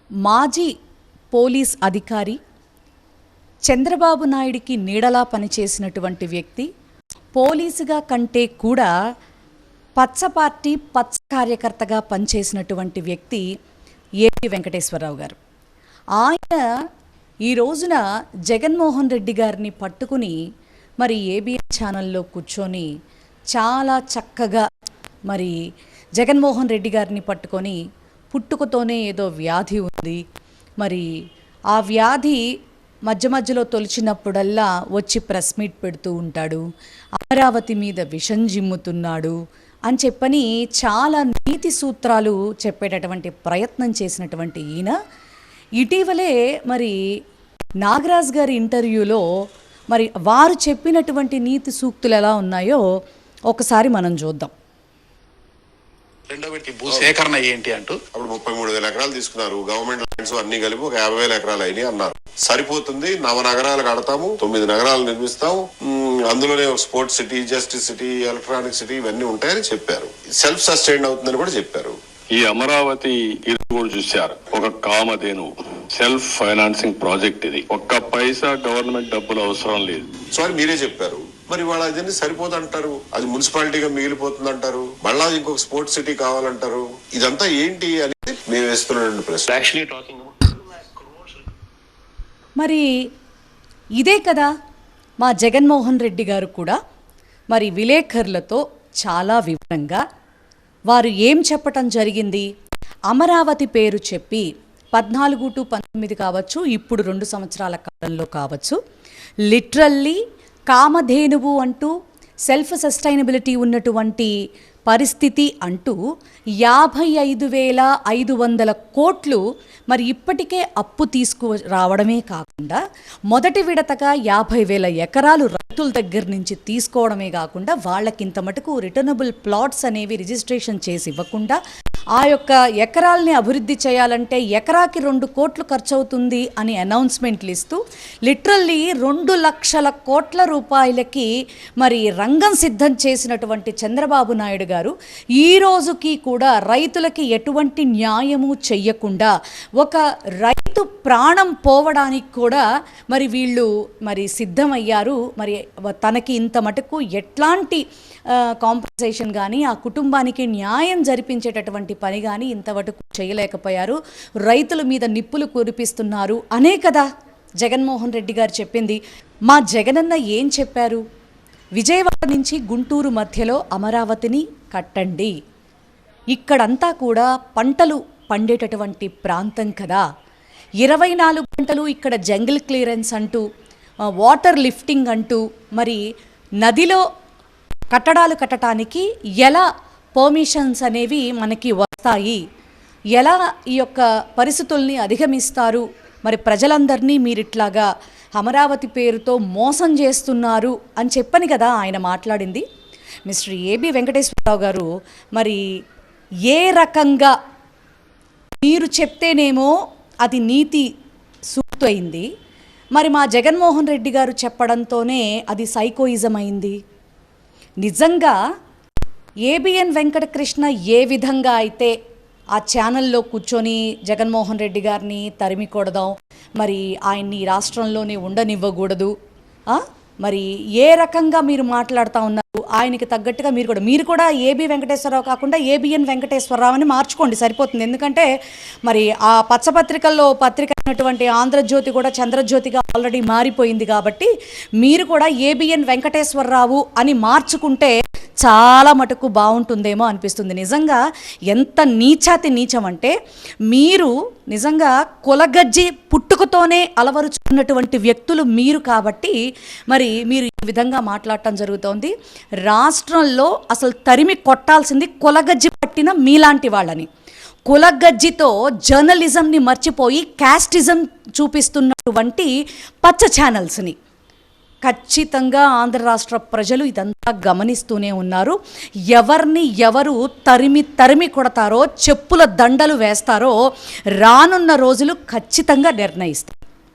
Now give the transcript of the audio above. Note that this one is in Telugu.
మాజీ పోలీస్ అధికారి, చంద్రబాబు నాయుడికి నీడలా పనిచేసినటువంటి వ్యక్తి, పోలీసుగా కంటే కూడా పచ్చ పార్టీ పచ్చ కార్యకర్తగా పనిచేసినటువంటి వ్యక్తి ఏపీ వెంకటేశ్వరరావు గారు. ఆయన ఈ రోజున జగన్మోహన్ రెడ్డి గారిని పట్టుకుని మరి ఏబిఎన్ ఛానల్లో కూర్చొని చాలా చక్కగా మరి జగన్మోహన్ రెడ్డి గారిని పట్టుకొని పుట్టుకతోనే ఏదో వ్యాధి ఉంది, మరి ఆ వ్యాధి మధ్య మధ్యలో తొలిచినప్పుడల్లా వచ్చి ప్రెస్ మీట్ పెడుతూ ఉంటాడు, అమరావతి మీద విషం జిమ్ముతున్నాడు అని చెప్పని చాలా నీతి సూత్రాలు చెప్పేటటువంటి ప్రయత్నం చేసినటువంటి ఈయన ఇటీవలే మరి నాగరాజ్ గారి ఇంటర్వ్యూలో మరి వారు చెప్పినటువంటి నీతి సూక్తులు ఎలా ఉన్నాయో ఒకసారి మనం చూద్దాం. రెండో పెట్టి భూ సేకరణ ఏంటి అంటూ అప్పుడు 33,000 ఎకరాలు తీసుకున్నారు. గవర్నమెంట్ ల్యాండ్స్ అన్ని కలిపి ఒక 50,000 ఎకరాలు అయినాయి అన్నారు. సరిపోతుంది, 9 నగరాలు కడతాము, 9 నగరాలు నిర్మిస్తాము, అందులోనే ఒక sports city, justice city, electronic city ఇవన్నీ ఉంటాయని చెప్పారు. సెల్ఫ్ సస్టైన్ అవుతుందని కూడా చెప్పారు. ఈ అమరావతి ఇది కూడా చూశారు, ఒక కామధేను సెల్ఫ్ ఫైనాన్సింగ్ ప్రాజెక్ట్. ఇది ఒక్క పైసా గవర్నమెంట్ డబ్బులు అవసరం లేదు. సో అని మీరే చెప్పారు. మరి వాళ్ళ అదన్నీ సరిపోదంటారు, అది మున్సిపాలిటీగా మిగిలిపోతుంది అంటారు, మళ్ళా ఇంకొక స్పోర్ట్స్ సిటీ కావాలంటారు. ఇదంతా ఏంటి అనేది మేము వేస్తున్న ప్రశ్న. మరి ఇదే కదా మా జగన్మోహన్ రెడ్డి గారు కూడా మరి విలేకరులతో చాలా వివరంగా వారు ఏం చెప్పటం జరిగింది. అమరావతి పేరు చెప్పి 14 to 19 కావచ్చు, ఇప్పుడు 2 సంవత్సరాల కాలంలో కావచ్చు, లిటరల్లీ కామధేనువు అంటూ సెల్ఫ్ సస్టైనబిలిటీ ఉన్నటువంటి పరిస్థితి అంటూ 55,500 కోట్లు మరి ఇప్పటికే అప్పు తీసుకురావడమే కాకుండా మొదటి విడతగా 50,000 ఎకరాలు రైతుల దగ్గర నుంచి తీసుకోవడమే కాకుండా వాళ్ళకింత మటుకు రిటర్నబుల్ ప్లాట్స్ అనేవి రిజిస్ట్రేషన్ చేసి ఇవ్వకుండా ఆ యొక్క ఎకరాలని అభివృద్ధి చేయాలంటే ఎకరాకి 2 కోట్లు ఖర్చు అవుతుంది అని అనౌన్స్మెంట్లు ఇస్తూ లిటరల్లీ 2 లక్షల కోట్ల రూపాయలకి మరి రంగం సిద్ధం చేసినటువంటి చంద్రబాబు నాయుడు గారు ఈ రోజుకి కూడా రైతులకి ఎటువంటి న్యాయము చెయ్యకుండా ఒక రైతు ప్రాణం పోవడానికి కూడా మరి వీళ్ళు మరి సిద్ధమయ్యారు. మరి తనకి ఇంత మటుకు ఎట్లాంటి కాంపన్సేషన్ కానీ ఆ కుటుంబానికి న్యాయం జరిపించేటటువంటి పని కానీ ఇంతవరకు చేయలేకపోయారు. రైతుల మీద నిప్పులు కురిపిస్తున్నారు అనే కదా జగన్మోహన్ రెడ్డి గారు చెప్పింది. మా జగనన్న ఏం చెప్పారు? విజయవాడ నుంచి గుంటూరు మధ్యలో అమరావతిని కట్టండి, ఇక్కడంతా కూడా పంటలు పండేటటువంటి ప్రాంతం కదా, 24 గంటలు ఇక్కడ జంగిల్ క్లియరెన్స్ అంటూ వాటర్ లిఫ్టింగ్ అంటూ మరి నదిలో కట్టడాలు కట్టడానికి ఎలా పర్మిషన్స్ అనేవి మనకి వస్తాయి, ఎలా ఈ యొక్క పరిస్థితుల్ని అధిగమిస్తారు, మరి ప్రజలందరినీ మీరిట్లాగా అమరావతి పేరుతో మోసం చేస్తున్నారు అని చెప్పని కదా ఆయన మాట్లాడింది. మిస్టర్ ఏబి వెంకటేశ్వరరావు గారు మరి ఏ రకంగా మీరు చెప్తేనేమో అది నీతి సూక్తు అయింది, మరి మా జగన్మోహన్ రెడ్డి గారు చెప్పడంతోనే అది సైకోయిజం అయింది. నిజంగా ఏబిఎన్ వెంకటకృష్ణ ఏ విధంగా అయితే ఆ ఛానల్లో కూర్చొని జగన్మోహన్ రెడ్డి గారిని తరిమి కొడదాం, మరి ఆయన్ని రాష్ట్రంలోనే ఉండనివ్వకూడదు, మరి ఏ రకంగా మీరు మాట్లాడుతూ ఉన్నారు, ఆయనకి తగ్గట్టుగా మీరు కూడా ఏబి వెంకటేశ్వరరావు కాకుండా ఏబిఎన్ వెంకటేశ్వరరావు అని మార్చుకోండి, సరిపోతుంది. ఎందుకంటే మరి ఆ పచ్చపత్రికల్లో పత్రిక అయినటువంటి ఆంధ్రజ్యోతి కూడా చంద్రజ్యోతిగా ఆల్రెడీ మారిపోయింది కాబట్టి మీరు కూడా ఏబిఎన్ వెంకటేశ్వరరావు అని మార్చుకుంటే చాలా మటుకు బాగుంటుందేమో అనిపిస్తుంది. నిజంగా ఎంత నీచాతి నీచం అంటే మీరు నిజంగా కులగజ్జి పుట్టుకతోనే అలవరుచుకున్నటువంటి వ్యక్తులు మీరు కాబట్టి మరి మీరు ఈ విధంగా మాట్లాడటం జరుగుతోంది. రాష్ట్రంలో అసలు తరిమి కొట్టాల్సింది కులగజ్జి పట్టిన మీలాంటి వాళ్ళని. కులగజ్జితో జర్నలిజంని మర్చిపోయి క్యాస్టిజం చూపిస్తున్నటువంటి పచ్చ ఛానల్స్ని ఖచ్చితంగా ఆంధ్ర రాష్ట్ర ప్రజలు ఇదంతా గమనిస్తూనే ఉన్నారు. ఎవరు తరిమి కొడతారో, చెప్పుల దండలు వేస్తారో రానున్న రోజులు ఖచ్చితంగా నిర్ణయిస్తారు.